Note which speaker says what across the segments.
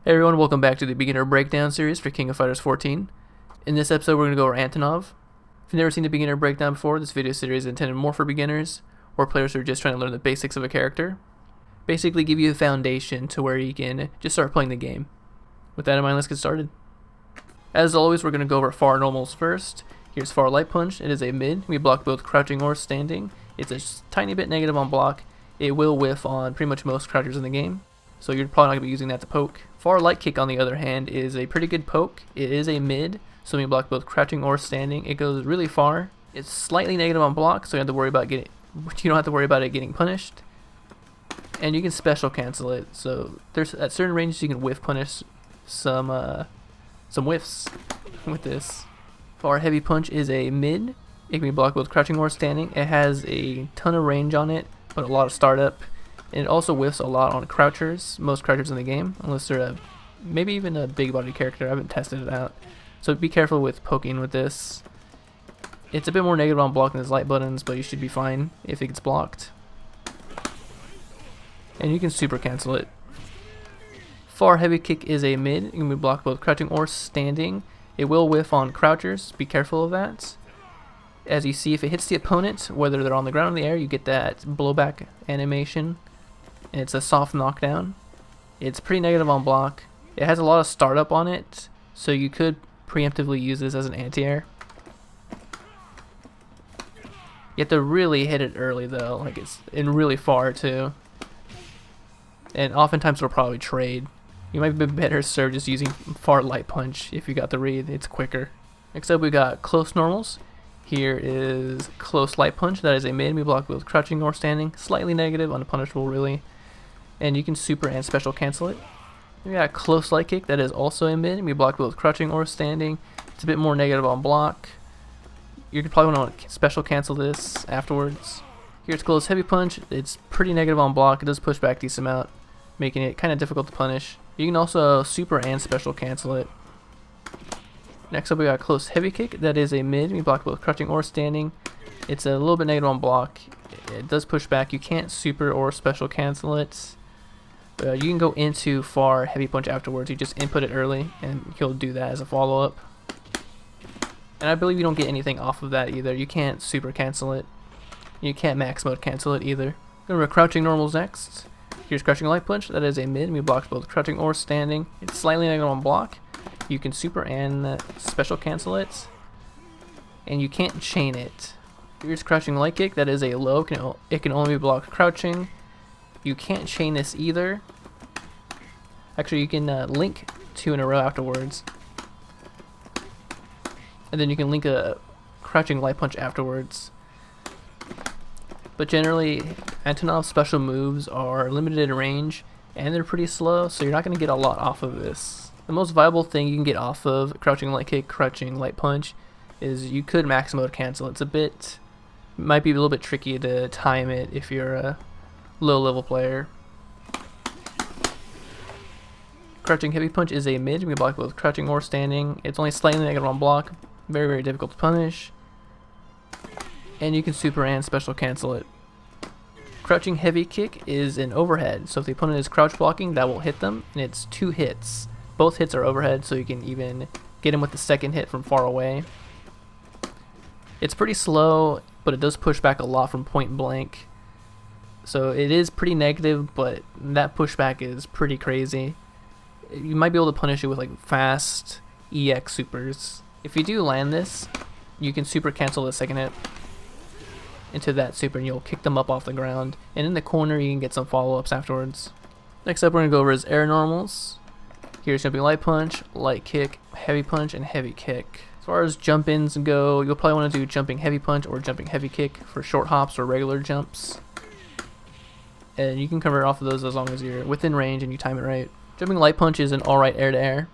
Speaker 1: Hey everyone, welcome back to the Beginner Breakdown series for King of Fighters 14. In this episode we're going to go over Antonov. If you've never seen the Beginner Breakdown before, this video series is intended more for beginners or players who are just trying to learn the basics of a character. Basically give you a foundation to where you can just start playing the game. With that in mind, let's get started. As always, we're going to go over far normals first. Here's far light punch. It is a mid. We block both crouching or standing. It's a tiny bit negative on block. It will whiff on pretty much most crouchers in the game, so you're probably not going to be using that to poke. Far light kick, on the other hand, is a pretty good poke. It is a mid, so when you block both crouching or standing, it goes really far. It's slightly negative on block, so you don't have to worry about it getting punished. And you can special cancel it, so there's at certain ranges you can whiff punish some whiffs with this. Far heavy punch is a mid. It can be blocked both crouching or standing. It has a ton of range on it, but a lot of startup. And it also whiffs a lot on crouchers, most crouchers in the game, unless they're maybe even a big body character. I haven't tested it out. So be careful with poking with this. It's a bit more negative on blocking his light buttons, but you should be fine if it gets blocked. And you can super cancel it. Far heavy kick is a mid. It can be blocked both crouching or standing. It will whiff on crouchers. Be careful of that. As you see, if it hits the opponent, whether they're on the ground or in the air, you get that blowback animation. And it's a soft knockdown. It's pretty negative on block. It has a lot of startup on it, so you could preemptively use this as an anti-air. You have to really hit it early though, like it's in really far too. And oftentimes it'll probably trade. You might be better served just using far light punch if you got the read. It's quicker. Next up we got close normals. Here is close light punch. That is a mid. We block both crouching or standing. Slightly negative, unpunishable really. And you can super and special cancel it. We got close light kick. That is also a mid. We block both crouching or standing. It's a bit more negative on block. You could probably want to special cancel this afterwards. Here's close heavy punch. It's pretty negative on block. It does push back a decent amount, making it kind of difficult to punish. You can also super and special cancel it. Next up we got close heavy kick. That is a mid. We block both crouching or standing. It's a little bit negative on block. It does push back. You can't super or special cancel it. You can go into far heavy punch afterwards. You just input it early and he'll do that as a follow-up. And I believe you don't get anything off of that either. You can't super cancel it. You can't max mode cancel it either. Remember crouching normals next. Here's crouching light punch. That is a mid. We block both crouching or standing. It's slightly negative on block. You can super and special cancel it. And you can't chain it. Here's crouching light kick. That is a low. It can only be blocked crouching. You can't chain this either. Actually, you can link two in a row afterwards. And then you can link a crouching light punch afterwards. But generally, Antonov's special moves are limited in range and they're pretty slow, so you're not going to get a lot off of this. The most viable thing you can get off of crouching light kick, crouching light punch is you could max mode cancel. Might be a little bit tricky to time it if you're a low level player. Crouching heavy punch is a mid. We can block both crouching or standing. It's only slightly negative on block. Very, very difficult to punish. And you can super and special cancel it. Crouching heavy kick is an overhead. So if the opponent is crouch blocking, that will hit them. And it's 2 hits. Both hits are overhead, so you can even get him with the second hit from far away. It's pretty slow, but it does push back a lot from point blank. So it is pretty negative, but that pushback is pretty crazy. You might be able to punish it with like fast EX supers. If you do land this, you can super cancel the second hit into that super and you'll kick them up off the ground. And in the corner you can get some follow-ups afterwards. Next up we're going to go over his air normals. Here's jumping light punch, light kick, heavy punch, and heavy kick. As far as jump ins go, you'll probably want to do jumping heavy punch or jumping heavy kick for short hops or regular jumps. And you can convert off of those as long as you're within range and you time it right. Jumping light punch is an alright air to air.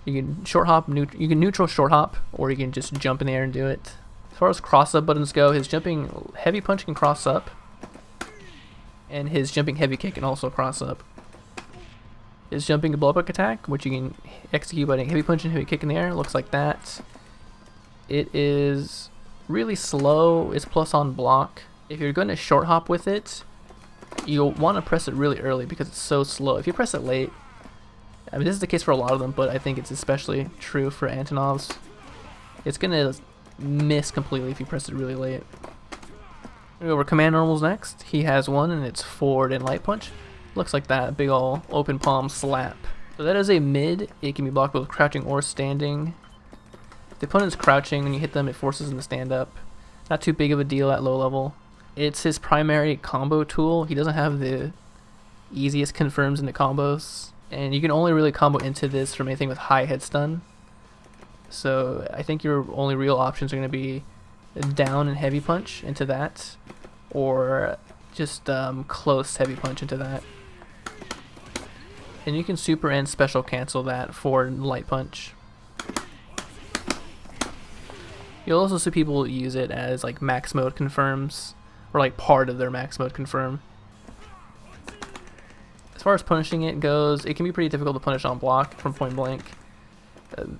Speaker 1: You can short hop, you can neutral short hop, or you can just jump in the air and do it. As far as cross up buttons go, his jumping heavy punch can cross up, and his jumping heavy kick can also cross up. His jumping blowback attack, which you can execute by hitting heavy punch and heavy kick in the air, looks like that. It is really slow. It's plus on block. If you're going to short hop with it, you'll want to press it really early because it's so slow. If you press it late, I mean this is the case for a lot of them, but I think it's especially true for Antonov's. It's gonna miss completely if you press it really late. We go over command normals next. He has one and it's forward and light punch. Looks like that big ol' open palm slap. So that is a mid. It can be blocked both crouching or standing. If the opponent's crouching, when you hit them, it forces them to stand up. Not too big of a deal at low level. It's his primary combo tool. He doesn't have the easiest confirms into combos, and you can only really combo into this from anything with high head stun. So I think your only real options are going to be down and heavy punch into that, or just close heavy punch into that. And you can super and special cancel that for light punch. You'll also see people use it as like max mode confirms, or like part of their max mode confirm. As far as punishing it goes, it can be pretty difficult to punish on block from point blank.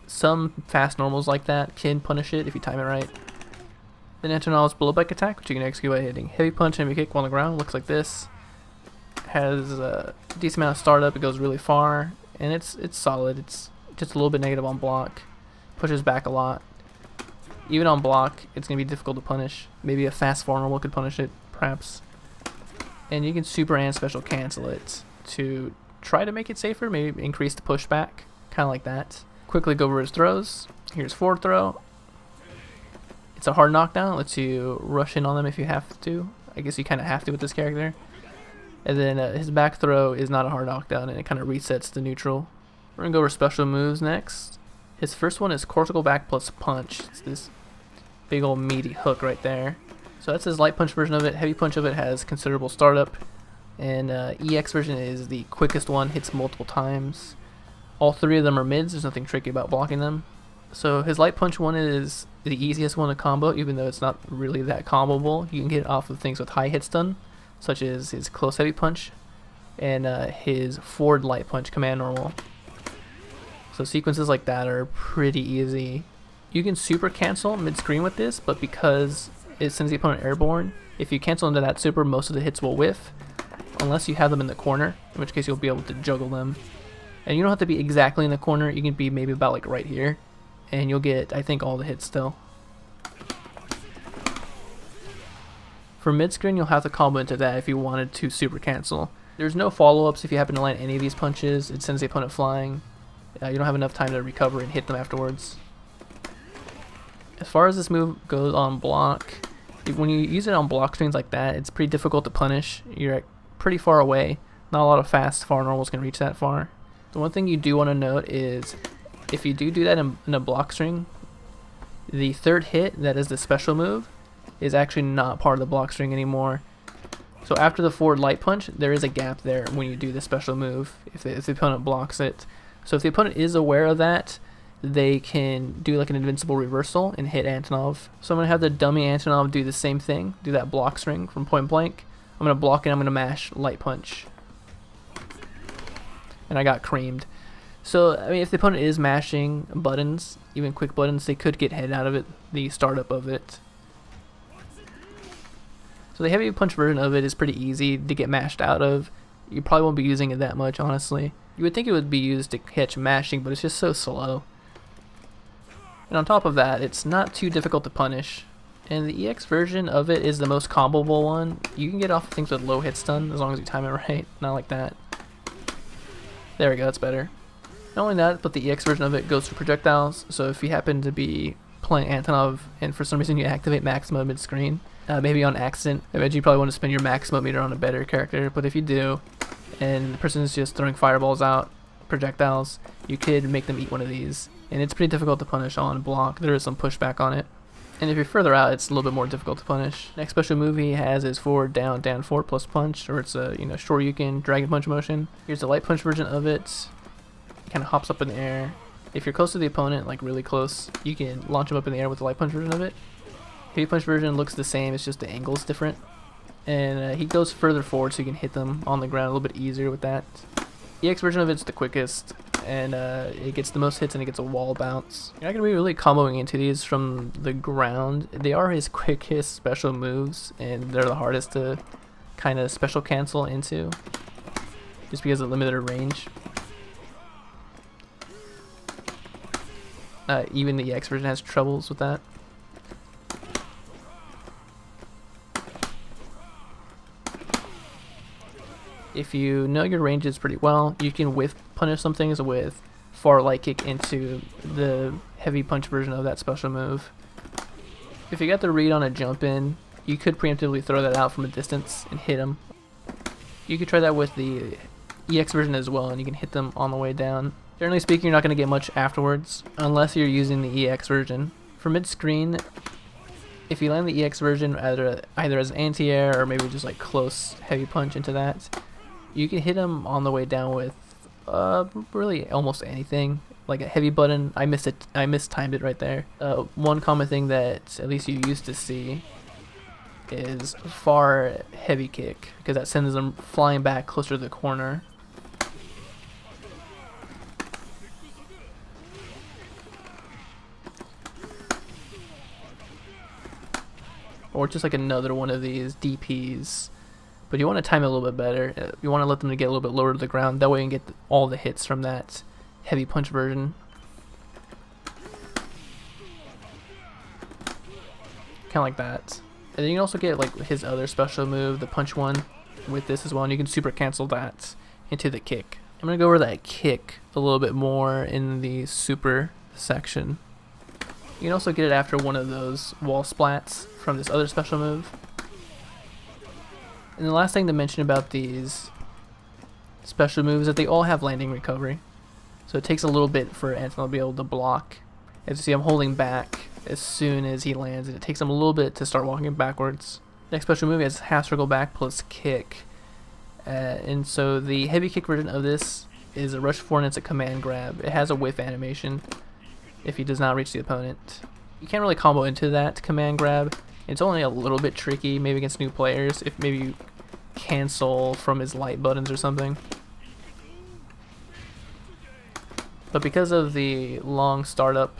Speaker 1: Some fast normals like that can punish it if you time it right. Then Antonov's blow bike attack, which you can execute by hitting heavy punch and heavy kick while on the ground, looks like this. Has a decent amount of startup, it goes really far, and it's solid. It's just a little bit negative on block, pushes back a lot. Even on block, it's going to be difficult to punish. Maybe a fast form normal could punish it, perhaps. And you can super and special cancel it to try to make it safer, maybe increase the pushback, kind of like that. Quickly go over his throws. Here's forward throw. It's a hard knockdown, lets you rush in on them if you have to. I guess you kind of have to with this character. And then his back throw is not a hard knockdown, and it kind of resets the neutral. We're going to go over special moves next. His first one is cortical back plus punch. It's this big old meaty hook right there. So that's his light punch version of it. Heavy punch of it has considerable startup. And EX version is the quickest one, hits multiple times. All three of them are mids, there's nothing tricky about blocking them. So his light punch one is the easiest one to combo, even though it's not really that comboable. You can get it off of things with high hit stun, such as his close heavy punch and his forward light punch command normal. So sequences like that are pretty easy. You can super cancel mid-screen with this, but because it sends the opponent airborne, if you cancel into that super, most of the hits will whiff, unless you have them in the corner, in which case you'll be able to juggle them. And you don't have to be exactly in the corner, you can be maybe about like right here, and you'll get, I think, all the hits still. For mid-screen, you'll have to combo into that if you wanted to super cancel. There's no follow-ups if you happen to land any of these punches. It sends the opponent flying. You don't have enough time to recover and hit them afterwards. As far as this move goes on block, when you use it on block screens like that, it's pretty difficult to punish. You're pretty far away. Not a lot of fast far normals can reach that far. The one thing you do want to note is if you do that in a block string, the third hit, that is the special move, is actually not part of the block string anymore. So after the forward light punch, there is a gap there when you do the special move if the opponent blocks it. So if the opponent is aware of that, they can do like an invincible reversal and hit Antonov. So I'm going to have the dummy Antonov do the same thing, do that block string from point blank. I'm going to block it, I'm going to mash light punch. And I got creamed. So, I mean, if the opponent is mashing buttons, even quick buttons, they could get hit out of it, the startup of it. So the heavy punch version of it is pretty easy to get mashed out of. You probably won't be using it that much, honestly. You would think it would be used to catch mashing, but it's just so slow. And on top of that, it's not too difficult to punish. And the EX version of it is the most comboable one. You can get off things with low hit stun as long as you time it right. Not like that. There we go, that's better. Not only that, but the EX version of it goes for projectiles. So if you happen to be playing Antonov and for some reason you activate max mode mid-screen, maybe on accident, I imagine you probably want to spend your max mode meter on a better character, but if you do, and the person is just throwing fireballs out, projectiles, you could make them eat one of these. And it's pretty difficult to punish on block. There is some pushback on it. And if you're further out, it's a little bit more difficult to punish. Next special move he has is forward, down, down, forward plus punch, or it's a Shoryuken dragon punch motion. Here's the light punch version of it. It kind of hops up in the air. If you're close to the opponent, like really close, you can launch him up in the air with the light punch version of it. Heavy punch version looks the same, it's just the angle's different. And he goes further forward so you can hit them on the ground a little bit easier with that. EX version of it's the quickest, and it gets the most hits and it gets a wall bounce. You're not going to be really comboing into these from the ground. They are his quickest special moves, and they're the hardest to kind of special cancel into, just because of limited range. Even the EX version has troubles with that. If you know your ranges pretty well, you can whiff punish some things with far light kick into the heavy punch version of that special move. If you got the read on a jump in, you could preemptively throw that out from a distance and hit him. You could try that with the EX version as well, and you can hit them on the way down. Generally speaking, you're not going to get much afterwards unless you're using the EX version. For mid-screen, if you land the EX version either as anti-air or maybe just like close heavy punch into that, you can hit him on the way down with really almost anything. Like a heavy button. I mistimed it right there. One common thing that at least you used to see is far heavy kick, because that sends them flying back closer to the corner. Or just like another one of these DPs. But you want to time it a little bit better. You want to let them get a little bit lower to the ground. That way you can get all the hits from that heavy punch version. Kind of like that. And then you can also get like his other special move, the punch one, with this as well. And you can super cancel that into the kick. I'm going to go over that kick a little bit more in the super section. You can also get it after one of those wall splats from this other special move. And the last thing to mention about these special moves is that they all have landing recovery. So it takes a little bit for Antonov to be able to block. As you see, I'm holding back as soon as he lands, and it takes him a little bit to start walking backwards. Next special move is half circle back plus kick. And so the heavy kick version of this is a rush forward and it's a command grab. It has a whiff animation if he does not reach the opponent. You can't really combo into that command grab. It's only a little bit tricky, maybe against new players, if maybe you cancel from his light buttons or something. But because of the long startup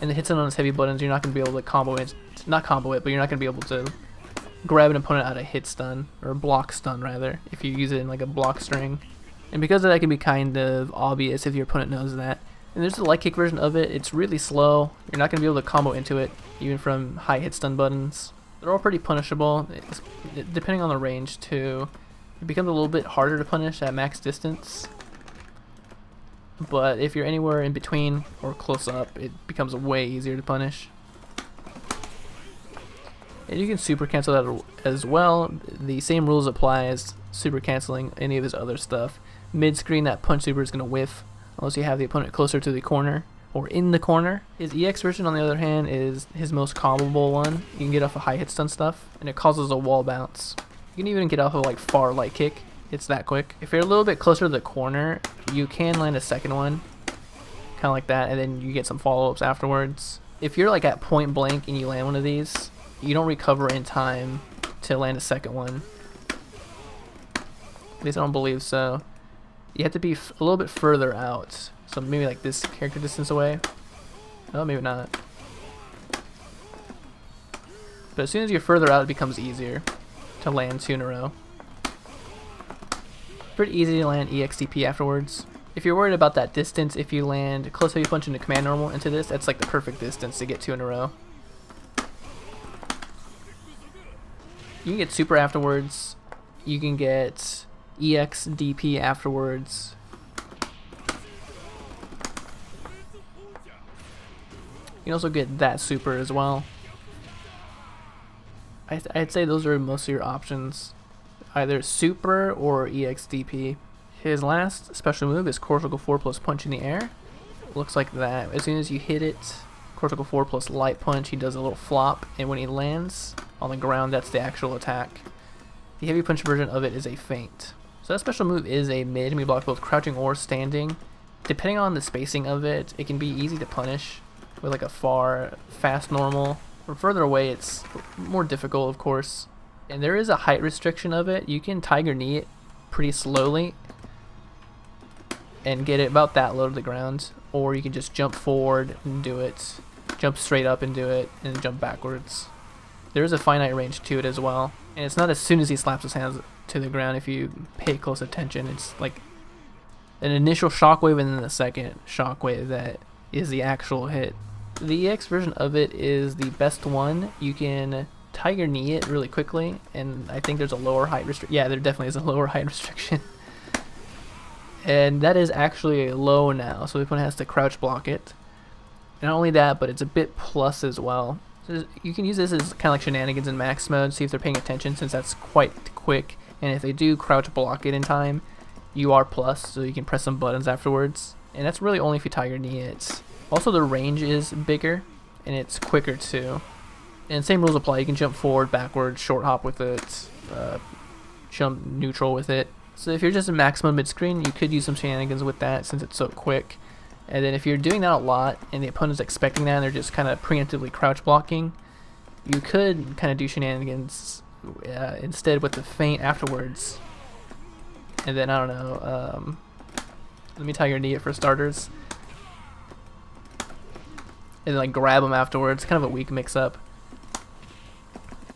Speaker 1: and the hits on his heavy buttons, you're not going to be able to combo it. Not combo it, but you're not going to be able to grab an opponent out of hit stun, or block stun rather, if you use it in like a block string. And because of that, it can be kind of obvious if your opponent knows that. And there's a light kick version of it. It's really slow. You're not going to be able to combo into it, even from high hit stun buttons. They're all pretty punishable, depending on the range too. It becomes a little bit harder to punish at max distance. But if you're anywhere in between or close up, it becomes way easier to punish. And you can super cancel that as well. The same rules apply as super canceling any of his other stuff. Mid-screen, that punch super is going to whiff unless you have the opponent closer to the corner or in the corner. His EX version, on the other hand, is his most comboable one. You can get off of high hit stun stuff, and it causes a wall bounce. You can even get off of like far light kick. It's that quick. If you're a little bit closer to the corner, you can land a second one, kind of like that, and then you get some follow-ups afterwards. If you're like at point blank and you land one of these, you don't recover in time to land a second one. At least I don't believe so. You have to be a little bit further out. So maybe like this character distance away. Oh, maybe not. But as soon as you're further out, it becomes easier to land 2 in a row. Pretty easy to land EXTP afterwards. If you're worried about that distance, if you land close heavy punch into command normal into this, that's like the perfect distance to get 2 in a row. You can get super afterwards. You can get EXDP afterwards. You can also get that super as well. I'd say those are most of your options. Either super or EXDP. His last special move is Cortical 4 plus punch in the air. Looks like that. As soon as you hit it, Cortical 4 plus light punch, he does a little flop, and when he lands on the ground, that's the actual attack. The heavy punch version of it is a feint. So that special move is a mid, and we block both crouching or standing. Depending on the spacing of it, it can be easy to punish with like a far, fast normal. From further away, it's more difficult, of course. And there is a height restriction of it. You can tiger knee it pretty slowly and get it about that low to the ground, or you can just jump forward and do it, jump straight up and do it, and jump backwards. There is a finite range to it as well. And it's not as soon as he slaps his hands to the ground. If you pay close attention, it's like an initial shockwave and then a second shockwave that is the actual hit. The EX version of it is the best one. You can Tiger Knee it really quickly, and I think there's a lower height restriction. Yeah, there definitely is a lower height restriction. And that is actually low now, so the opponent has to crouch block it. And not only that, but it's a bit plus as well. So you can use this as kind of like shenanigans in max mode, see if they're paying attention, since that's quite quick. And if they do crouch block it in time, you are plus, so you can press some buttons afterwards. And that's really only if you Tiger Knee it. Also, the range is bigger, and it's quicker too. And same rules apply. You can jump forward, backward, short hop with it, jump neutral with it. So if you're just in max mode mid-screen, you could use some shenanigans with that since it's so quick. And then if you're doing that a lot and the opponent's expecting that and they're just kind of preemptively crouch blocking, you could kind of do shenanigans instead with the feint afterwards. And then, I don't know, let me Tiger Knee it for starters. And then, like, grab them afterwards. Kind of a weak mix-up.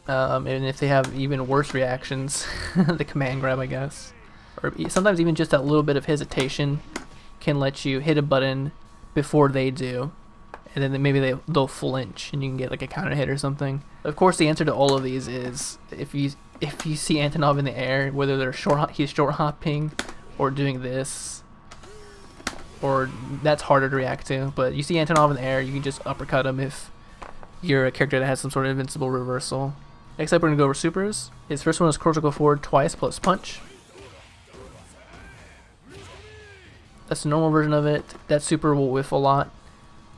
Speaker 1: And if they have even worse reactions, the command grab, I guess. Or sometimes even just that little bit of hesitation can let you hit a button before they do, and then maybe they'll flinch and you can get like a counter hit or something. Of course, the answer to all of these is if you see Antonov in the air, whether they're he's short hopping or doing this, or that's harder to react to. But you see Antonov in the air, you can just uppercut him if you're a character that has some sort of invincible reversal. Next up, we're gonna go over supers. His first one is critical forward twice plus punch. That's the normal version of it. That super will whiff a lot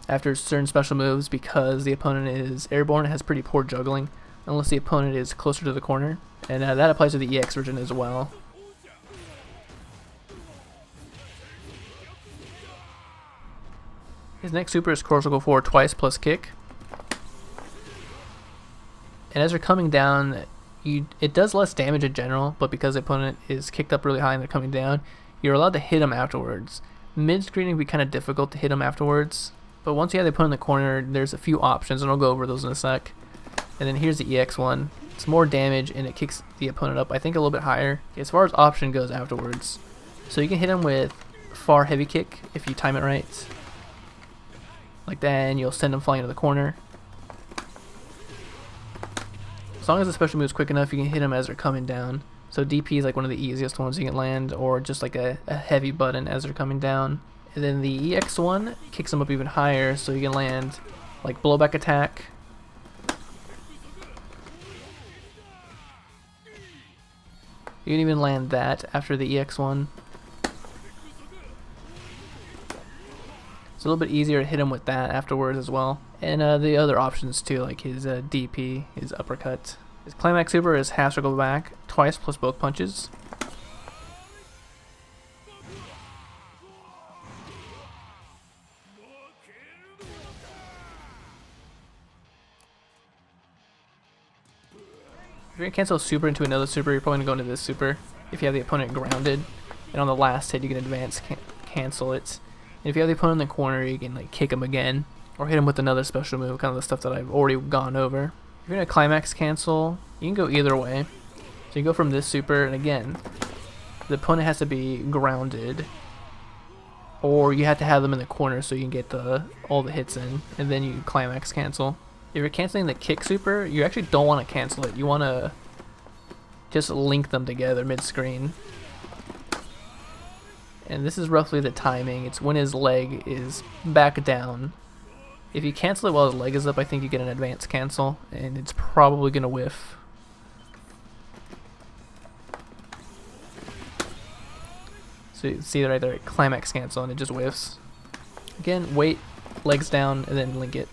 Speaker 1: after certain special moves because the opponent is airborne and has pretty poor juggling, unless the opponent is closer to the corner. And that applies to the EX version as well. His next super is critical forward twice plus kick. And as they're coming down, it does less damage in general, but because the opponent is kicked up really high and they're coming down, you're allowed to hit them afterwards. Mid-screening would be kind of difficult to hit them afterwards, but once you have the opponent in the corner, there's a few options, and I'll go over those in a sec. And then here's the EX one. It's more damage, and it kicks the opponent up, I think, a little bit higher, as far as option goes afterwards. So you can hit them with far heavy kick if you time it right. Like that, and you'll send them flying to the corner. As long as the special move is quick enough, you can hit them as they're coming down. So DP is like one of the easiest ones you can land, or just like a heavy button as they're coming down. And then the EX one kicks them up even higher, so you can land like blowback attack. You can even land that after the EX one. It's a little bit easier to hit him with that afterwards as well. And the other options too, like his DP, his uppercut. His Climax super is half circle back, twice plus both punches. If you're going to cancel a super into another super, you're probably going to go into this super. If you have the opponent grounded, and on the last hit you can advance cancel it. And if you have the opponent in the corner, you can like kick him again, or hit him with another special move, kind of the stuff that I've already gone over. If you're going to Climax cancel, you can go either way. So you go from this super, and again, the opponent has to be grounded, or you have to have them in the corner so you can get all the hits in, and then you Climax cancel. If you're canceling the kick super, you actually don't want to cancel it. You want to just link them together mid-screen. And this is roughly the timing. It's when his leg is back down. If you cancel it while his leg is up, I think you get an advance cancel, and it's probably going to whiff. So you see right there, Climax cancel, and it just whiffs. Again, wait, legs down, and then link it.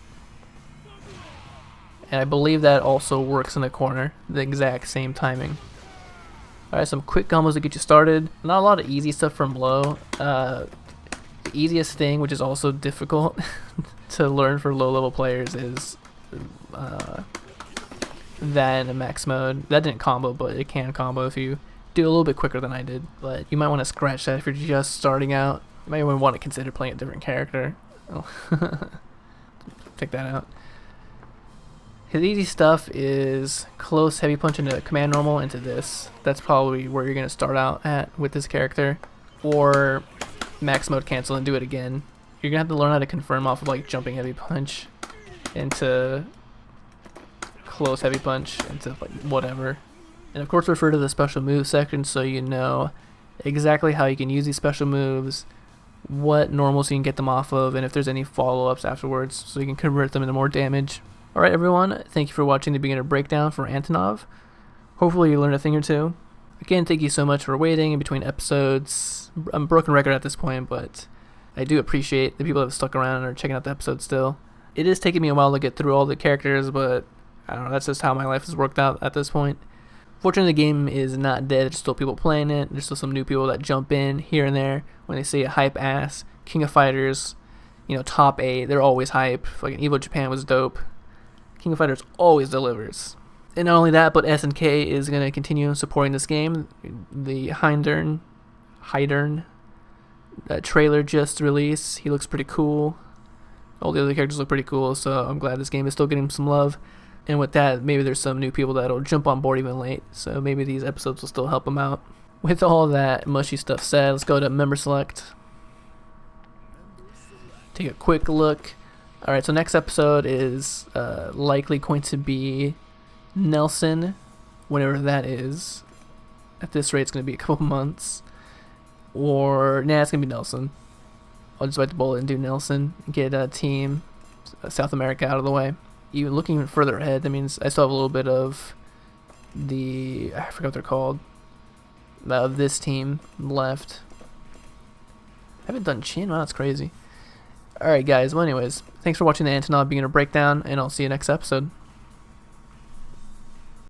Speaker 1: And I believe that also works in the corner, the exact same timing. Alright, some quick combos to get you started. Not a lot of easy stuff from low. The easiest thing, which is also difficult to learn for low level players, is that in max mode. That didn't combo, but it can combo if you do a little bit quicker than I did. But you might want to scratch that if you're just starting out. You might even want to consider playing a different character. Oh. Check that out. His easy stuff is close heavy punch into command normal into this. That's probably where you're going to start out at with this character. Or max mode cancel and do it again. You're going to have to learn how to confirm off of like jumping heavy punch into close heavy punch into like whatever. And of course refer to the special moves section so you know exactly how you can use these special moves, what normals you can get them off of, and if there's any follow-ups afterwards so you can convert them into more damage. Alright everyone, thank you for watching the beginner breakdown for Antonov. Hopefully you learned a thing or two. Again, thank you so much for waiting in between episodes. I'm a broken record at this point, but I do appreciate the people that have stuck around and are checking out the episodes still. It is taking me a while to get through all the characters, but I don't know, that's just how my life has worked out at this point. Fortunately, the game is not dead. There's still people playing it. There's still some new people that jump in here and there when they see a hype ass King of Fighters, you know, top 8. They're always hype. Fucking Evo Japan was dope. King of Fighters always delivers. And not only that, but SNK is going to continue supporting this game. The Heidern trailer just released. He looks pretty cool. All the other characters look pretty cool, so I'm glad this game is still getting some love. And with that, maybe there's some new people that'll jump on board even late, so maybe these episodes will still help them out. With all that mushy stuff said, let's go to member select. Take a quick look. Alright, so next episode is likely going to be Nelson, whenever that is. At this rate, it's going to be a couple months. Or, nah, it's going to be Nelson. I'll just bite the bullet and do Nelson. Get a team South America out of the way. Even looking even further ahead, that means I still have a little bit of the, I forgot what they're called, of this team left. I haven't done Chin, wow, that's crazy. Alright guys, well anyways, thanks for watching the Antonov beginner breakdown, and I'll see you next episode.